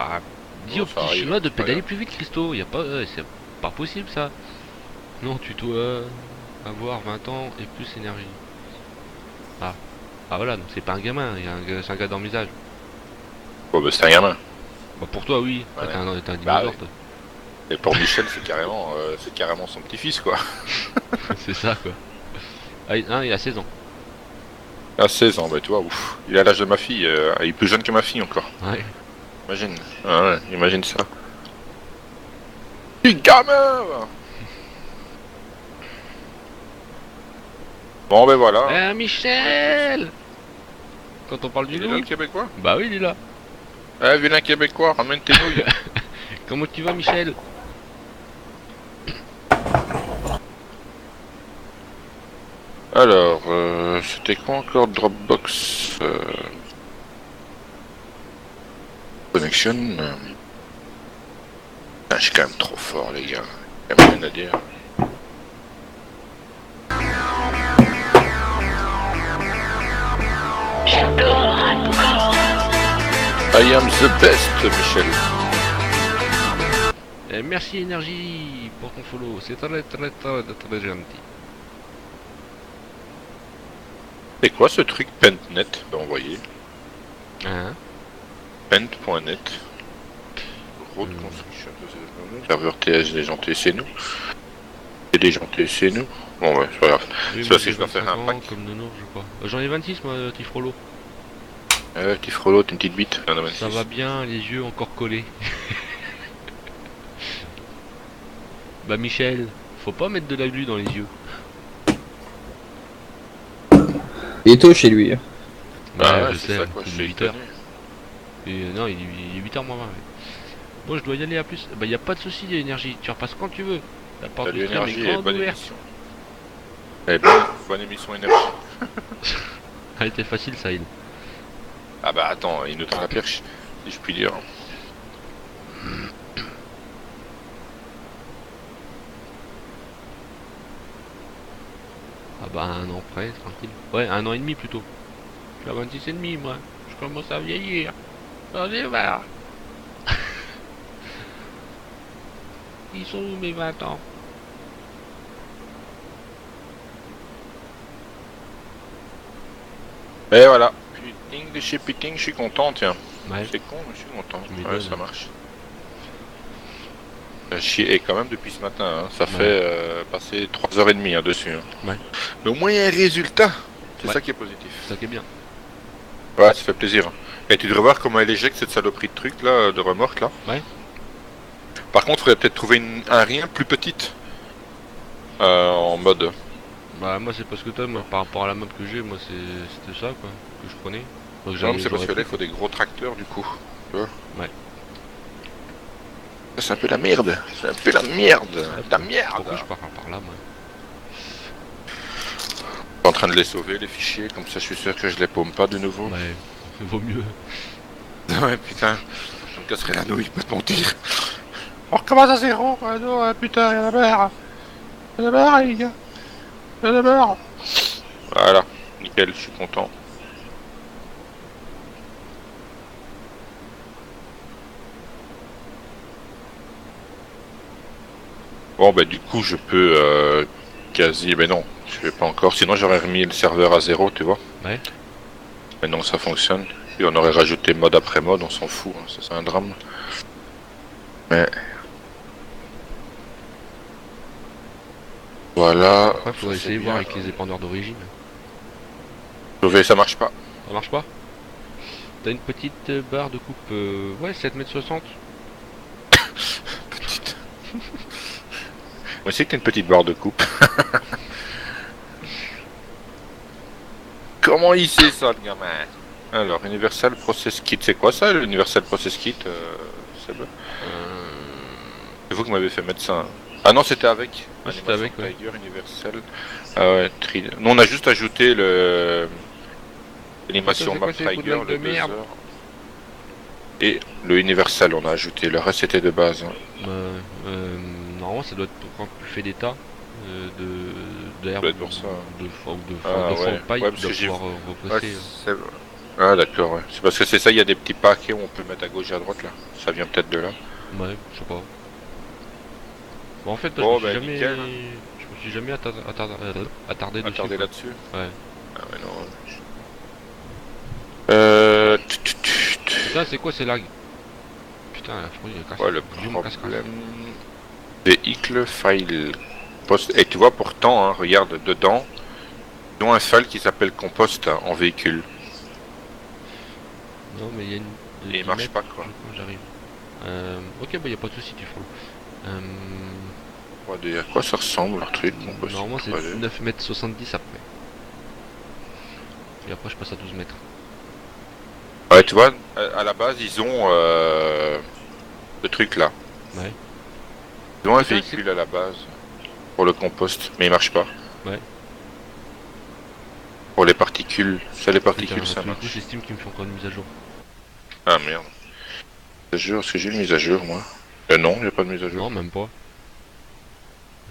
Ah, dis Bon, au ça petit arrive, chinois de c'est pas pédaler grave. plus vite, Christo. Y a pas, c'est pas possible ça. Non, tu dois avoir 20 ans et plus énergie. Ah, ah voilà, donc c'est pas un gamin, c'est un gars dans le visage. Bon, bah, c'est un gamin. Bah pour toi, oui. Toi, Ouais. t'es un Bah dinosaure, oui. toi. Et pour Michel, c'est carrément son petit-fils, quoi. C'est ça, quoi. Ah, il a 16 ans. À 16 ans, bah, tu vois, ouf. Il a l'âge de ma fille. Il est plus jeune que ma fille encore. Ouais. Imagine. Ah ouais, imagine ça. Petit gamin, va. Bon, ben voilà. Rien de plus. Michel! Quand on parle du Il est là, le loup? Québécois? Bah oui, il est là. Eh, vilain Québécois, ramène tes nouilles. Comment tu vas, Michel? Alors, c'était quoi encore Dropbox Connection Ah, je suis quand même trop fort, les gars. Y a rien à dire. I am the best, Michel. Merci Énergie pour ton follow. C'est très très très très gentil. C'est quoi ce truc Pentnet? Bah, envoyer. Hein? Pent.net. Road construction. Serveur TS des gens TC nous. Et des gens TC nous. Bon, ouais, c'est pas grave. Oui, C'est moi parce que j'ai je dois faire 25 un pack. ans comme Nono, je crois. J'en ai 26 moi, Tifrolo. Petit frelot, t'as une petite bite. Il y en a Ça 26. va bien, les yeux encore collés. Bah Michel, faut pas mettre de la glu dans les yeux. Il est tôt chez lui. Ah Ouais, ouais, je c'est sais, ça quoi, je il est suis 8h. étonné. Et non, il est 8h moins 20. Ouais. Bon, je dois y aller à plus. Bah y a pas de soucis d'énergie, tu repasses quand tu veux. La porte du Salut stream est Énergie et grande bonne ouverte. émission. Eh, bonne émission Énergie. Elle était facile ça, il. Ah bah attends, il nous tend la perche, si je puis dire. Ah bah un an près, tranquille. Ouais, un an et demi plutôt. Je suis à 26 et demi moi. Je commence à vieillir. J'en ai marre. Ils sont où mes 20 ans? Et voilà. Putain de chez Pitting, je suis content, tiens. Ouais, C'est con, mais je suis content. tu Ouais, m'étonnes. ça marche. Et quand même depuis ce matin, hein, ça Ouais. fait passer 3h30 hein, dessus. Hein. Ouais. Mais au moins il y a un résultat. C'est Ouais. ça qui est positif. Ça qui est bien. Ouais, ça fait plaisir. Et tu devrais voir comment elle éjecte cette saloperie de truc là, de remorque là. Ouais. Par contre, il faudrait peut-être trouver un rien plus petite en mode. Bah moi c'est parce que toi, moi, par rapport à la map que j'ai, moi c'était ça quoi, que je prenais. Donc Non, mais c'est parce j'aurais que là, il pris. faut des gros tracteurs du coup. Tu vois. Ouais. C'est un peu la merde. C'est un peu la merde. La merde. Pourquoi je pars par là moi? Je suis en train de les sauver, les fichiers, comme ça je suis sûr que je les paume pas de nouveau. Ouais, vaut mieux. Ouais, putain, je me casserai la nouille, pas te mentir. On recommence à zéro, quoi, non, putain, y'a la mer. Y'a la mer, les gars. Y'a la mer. Voilà, nickel, je suis content. Bon, bah, du coup, je peux quasi. Mais non, je vais pas encore. Sinon, j'aurais remis le serveur à zéro, tu vois. Ouais. Mais non, ça fonctionne. Et on aurait rajouté mode après mode, on s'en fout, hein, ça c'est un drame. Mais. Voilà. Après faudrait ça, c'est essayer de voir bien. avec les épandeurs d'origine. Sauver, ça marche pas. Ça marche pas? T'as une petite barre de coupe, ouais, 7,60 m. Petite. Moi aussi que t'as une petite barre de coupe. Comment il sait ça, le gamin? Alors, Universal Process Kit, c'est quoi ça, l'Universal Process Kit Seb C'est vous qui m'avez fait mettre ça. Hein. Ah non, c'était avec. Ah, c'était avec, ouais. Tiger, Universal. Ah ouais, Nous, on a juste ajouté l'animation Ça, Map c'est quoi, ces Tiger, coups de le like de merde? buzzer. Et le Universal, on a ajouté. Le reste, c'était de base. Hein. Normalement ça doit être pour quand tu fais des tas d'air Ça doit être pour ça. ou de Ah, fois ouais. de paille, Ouais, tu parce dois que j'ai pouvoir Ouais, repasser. c'est- Ah d'accord, ouais. C'est parce que c'est ça, il y a des petits paquets où on peut mettre à gauche et à droite là. Ça vient peut-être de là. Ouais, je sais pas. Bon, en fait, Bon, je me suis bah, jamais... nickel. Je me suis jamais attardé dessus. Attardez quoi. là-dessus. Ouais. Ah ouais, non. Putain, c'est quoi ces lags? Putain, la fourmi, elle casse. Ouais, le Dis mon casse-casse. problème... Véhicule file. Post... Et tu vois pourtant, hein, regarde, dedans, ils ont un file qui s'appelle compost hein, en véhicule. Non, mais il y a une... Et il marche pas quoi. J'arrive. Ok, bah y a pas de soucis, tu feras. Ouais, à quoi ça ressemble leur truc compost? Normalement, c'est Ouais, 9 mètres 70 après. Et après, je passe à 12 mètres. ouais, tu vois, à la base, ils ont le truc là. Ouais. Ils ont un Putain, véhicule à la base pour le compost, mais il marche pas. Ouais. Pour les particules, ça les Putain, particules ça du coup, marche. c'est Steam qui me fait encore une mise à jour. Ah merde. Mise à jour, est-ce que j'ai une mise à jour moi? Non, il n'y a pas de mise à jour. Non, même pas.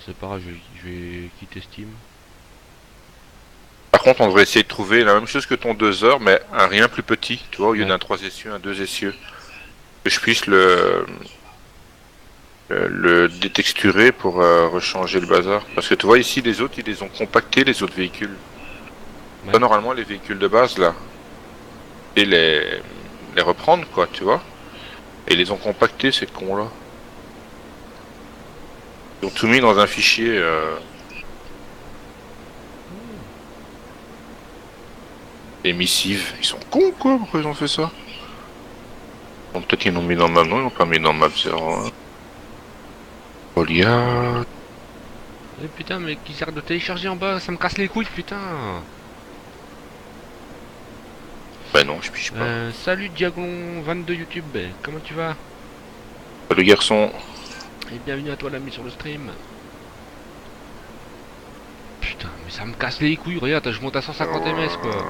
C'est pas grave, je vais quitter Steam. Par contre, on devrait essayer de trouver la même chose que ton 2 heures, mais un rien plus petit, tu vois, au lieu Ouais. d'un 3 essieux, un 2 essieux. Que je puisse le détexturer pour rechanger le bazar. Parce que tu vois, ici, les autres, ils les ont compactés, les autres véhicules. Ouais. Pas normalement, les véhicules de base, là. Et les reprendre, quoi, tu vois. Et ils les ont compactés, ces cons-là. Ils ont tout mis dans un fichier. Émissive. Ils sont cons, quoi, pourquoi ils ont fait ça? Bon, peut-être qu'ils l'ont mis dans map, non, ils l'ont pas mis dans map 01. Goliath. Eh putain, mais qui sert de télécharger en bas, ça me casse les couilles, putain. Bah non, je piche pas. Salut Diagon 22 YouTube, comment tu vas? Le garçon. Et bienvenue à toi l'ami sur le stream. Putain, mais ça me casse les couilles, regarde, je monte à 150 ms quoi.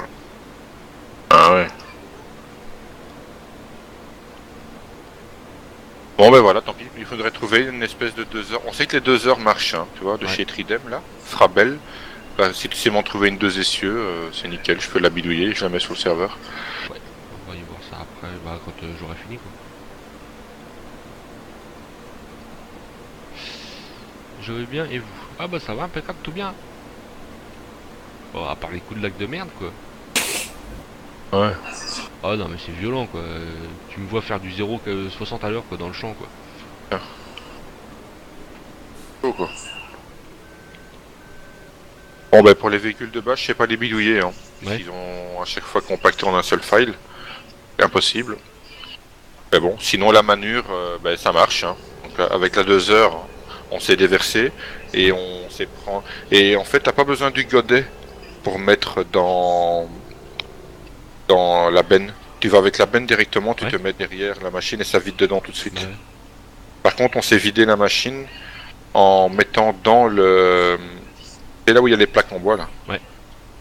Ah ouais. Bon ben voilà, tant pis, il faudrait trouver une espèce de 2 heures. On sait que les 2 heures marchent, hein, tu vois, de Ouais. chez Tridem là. Frabel. Bah, si tu sais m'en trouver une 2 essieux, c'est nickel, je peux la bidouiller, je la mets sur le serveur. Ouais, on va y voir ça après, bah quand j'aurai fini quoi. Je vais bien et vous? Ah bah ça va, impeccable, tout bien. Bon, à part les coups de lac de merde quoi. Ouais. Ah non mais c'est violent quoi. Tu me vois faire du 0 60 à l'heure quoi dans le champ quoi. Oh, quoi. Bon ben pour les véhicules de base, je sais pas les bidouiller, hein. Ouais. Ils ont à chaque fois compacté en un seul file. C'est impossible. Mais bon, sinon la manure, ben, ça marche, hein. Donc avec la 2 heures, on s'est déversé et on s'est prend. Et en fait, t'as pas besoin du godet pour mettre dans la benne. Tu vas avec la benne directement, tu Ouais. te mets derrière la machine et ça vide dedans tout de suite. Ouais. Par contre, on s'est vidé la machine en mettant dans le... C'est là où il y a les plaques en bois là. Ouais.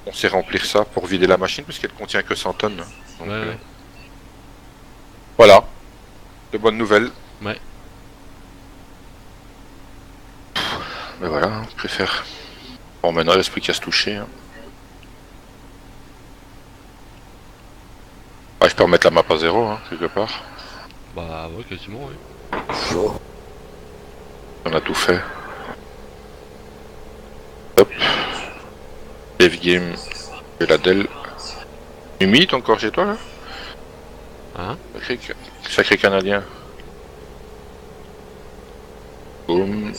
On sait remplir ça pour vider la machine parce qu'elle contient que 100 tonnes. Donc, Ouais. voilà. De bonnes nouvelles. Ouais. Mais voilà, hein, je préfère. Bon, maintenant il reste plus qu'à se toucher. Hein. Ouais, je peux remettre la map à 0, hein, quelque part. Bah ouais quasiment ouais. On a tout fait. Hop. Save game. Et la Dell. Humide encore chez toi là? Hein? Sacré Canadien. Boum.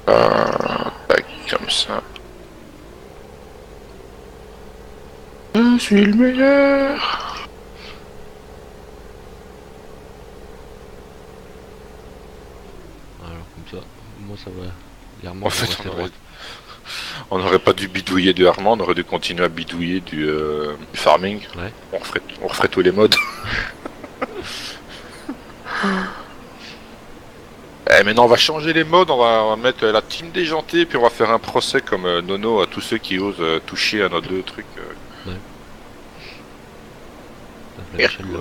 Ah, tac, comme ça. Je suis le meilleur. Alors comme ça, moi ça va. Clairement, En je vais fait, rester droit. on n'aurait pas dû bidouiller du Armand, on aurait dû continuer à bidouiller du farming. Ouais. On referait tous les modes. Eh, maintenant on va changer les modes, on va mettre la team déjantée, puis on va faire un procès comme Nono à tous ceux qui osent toucher à nos deux trucs. La Michel, là.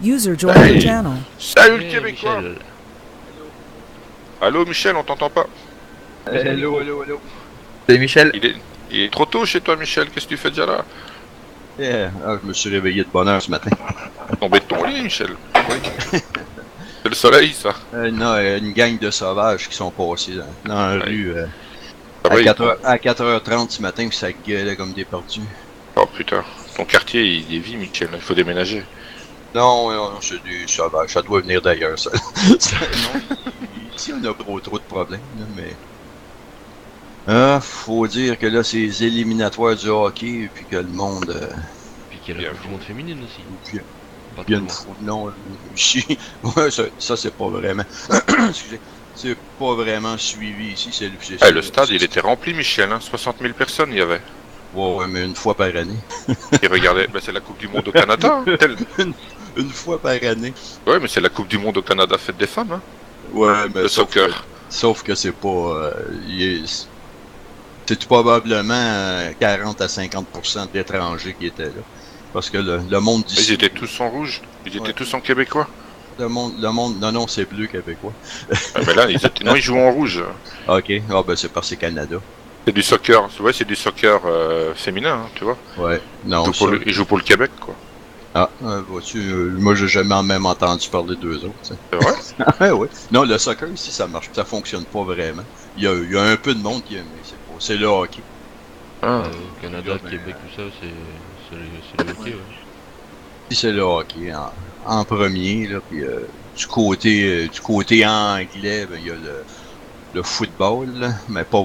User joined Hey. your channel. Salut le Eh, Québécois. Michel. Allô Michel, on t'entend pas. Hello, hello, hello. Salut Michel. Il est trop tôt chez toi, Michel. Qu'est-ce que tu fais déjà là? Je me suis réveillé de bonne heure ce matin. Tombé de ton lit, Michel. Oui. C'est le soleil, ça. Non, une gang de sauvages qui sont passés dans la Ouais. rue Ah à ouais, 4h30 ce matin, puis ça gueulait comme des perdus. Oh putain. Ton quartier, il est vide, Michel. Il faut déménager. Non, c'est des sauvages. Ça doit venir d'ailleurs, ça. Non, ici, on a trop de problèmes, là, mais... faut dire que là, c'est les éliminatoires du hockey, puis que le monde... Puis qu'il y a la Bien Coupe du Monde féminine aussi. Bien. Pas Bien trop de loin. fou. Non, ici, ouais, ça c'est pas vraiment. Excusez. C'est pas vraiment suivi ici. Le stade, il était rempli, Michel. Hein. 60 000 personnes, il y avait. Ouais, mais une fois par année. Et regardez, c'est la Coupe du Monde au Canada. Hein. Une fois par année. Ouais, mais c'est la Coupe du Monde au Canada, fête des femmes. Hein. Ouais, mais Le soccer. Sauf que c'est pas. C'est probablement 40 à 50% d'étrangers qui étaient là. Parce que le monde Ils d'ici. étaient tous en rouge. Ils étaient Ouais. tous en québécois. Le monde, non, c'est bleu québécois. Ah, mais là, non, ils jouent en rouge. Ok, ben c'est parce que c'est Canada. C'est du soccer. Ouais, c'est du soccer féminin, hein, tu vois. Ouais, non, Ils jouent pour le Québec, quoi. Vois-tu, moi j'ai jamais même entendu parler d'eux autres. T'sais. C'est vrai? Ouais, ouais. Non, le soccer ici, ça marche, ça fonctionne pas vraiment. Il y a un peu de monde qui aime, mais c'est le hockey. Ah. Au Canada, le Québec, tout ça, c'est le hockey, ouais. Ici, c'est le hockey en premier, là, puis du côté anglais, ben, il y a le football, là, mais pas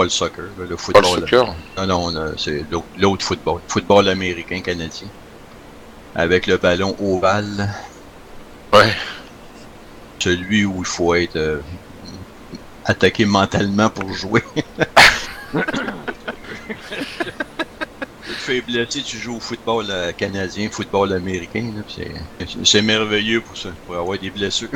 le soccer, là, le Pas le football. soccer. Non, c'est l'autre football, football américain, canadien, avec le ballon ovale. Ouais. Celui où il faut être attaqué mentalement pour jouer. Tu te fais blesser, tu joues au football canadien, football américain. Là, c'est merveilleux pour ça, pour avoir des blessures.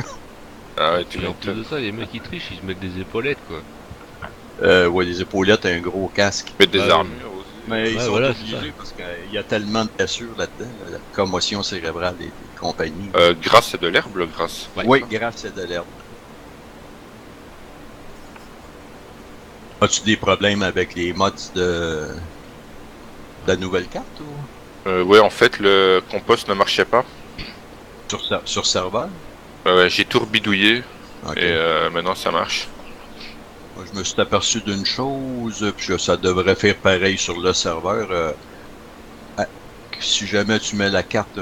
Ah ouais, tu Et en plus m'étonnes. de ça, les mecs qui trichent, ils se mettent des épaulettes, quoi. Ouais, des épaulettes, un gros casque. Mettre des Ouais. armures aussi. Mais ils Ouais, sont voilà, c'est obligés parce qu'il y a tellement de blessures là-dedans, la commotion cérébrale et compagnie. Grasse, c'est de l'herbe, le grasse. Ouais. Oui, grave, c'est de l'herbe. As-tu des problèmes avec les mods de la nouvelle carte ou Ouais, en fait, le compost ne marchait pas. sur serveur? Ouais, j'ai tout rebidouillé Ok. et maintenant ça marche. Moi, je me suis aperçu d'une chose, puis ça devrait faire pareil sur le serveur. Si jamais tu mets la carte,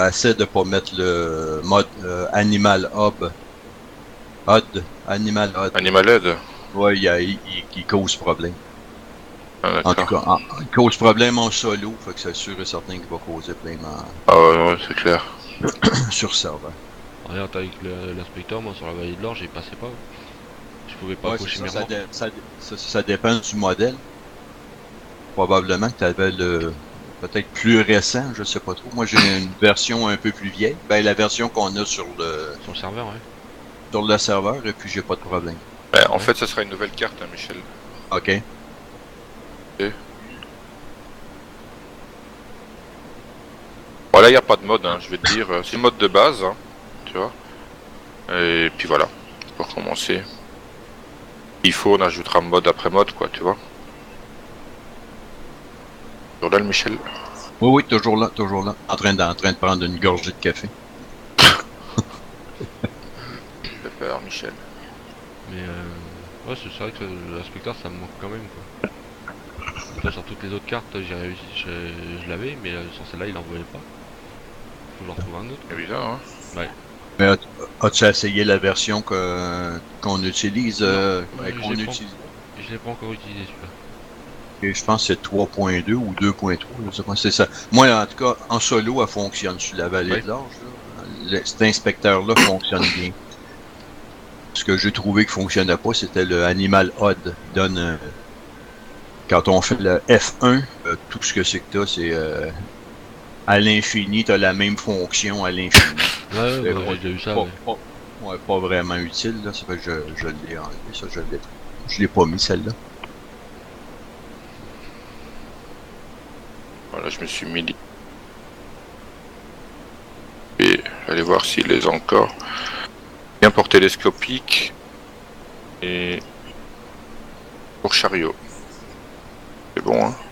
essaie de pas mettre le mode Animal Hub. Animal Hub. Animal Aid. Ouais, il cause problème. Ah, En tout d'accord. cas, il cause problème en solo, fait que c'est sûr et certain qu'il va causer problème Ah ouais, c'est clair. sur serveur. Regarde, avec l'inspecteur, moi, sur la vallée de l'Or, j'y passais pas. Je pouvais pas Ouais, approcher c'est mes ça, remorques. ça dépend du modèle. Probablement que tu avais le peut-être plus récent, je sais pas trop. Moi j'ai une version un peu plus vieille. Ben la version qu'on a sur Sur le serveur, ouais. le serveur et puis j'ai pas de problème. Ouais, en fait, ça sera une nouvelle carte, hein, Michel. Ok. Bon, là, il n'y a pas de mode, hein, je vais te dire. C'est le mode de base, hein, tu vois. Et puis voilà, pour commencer. Il faut, on ajoutera mode après mode, quoi, tu vois. Toujours là, le Michel. Oui, oui, toujours là, toujours là. En train de prendre une gorgée de café. Fais peur, Michel. Mais ouais, c'est vrai que l'inspecteur, ça me manque quand même, quoi. Toi, sur toutes les autres cartes, j'ai réussi, je l'avais, mais sur celle-là, il en voulait pas. Faut que j'en retrouve un autre. C'est bizarre, hein. Mais as-tu essayé la version qu'on utilise Non, qu'on je l'ai pas. utilise? Je l'ai pas encore utilisé, celui-là. Et je pense que c'est 3.2 ou 2.3, je sais pas, c'est ça. Moi, en tout cas, en solo, elle fonctionne sur la vallée Ouais. de l'Orge. Cet inspecteur-là fonctionne bien. Ce que j'ai trouvé qui fonctionnait pas, c'était le Animal Odd. Il donne, quand on fait le F1, tout ce que c'est que t'as, c'est à l'infini, t'as la même fonction à l'infini. Ouais, C'est bah, j'ai déjà eu ça, pas, ouais. pas vraiment utile, là. Ça fait que je l'ai enlevé, ça, je l'ai pas mis, celle-là. Voilà, je me suis mis. Et allez voir s'il les a encore. Bien pour télescopique. Et pour chariot. bon, hein.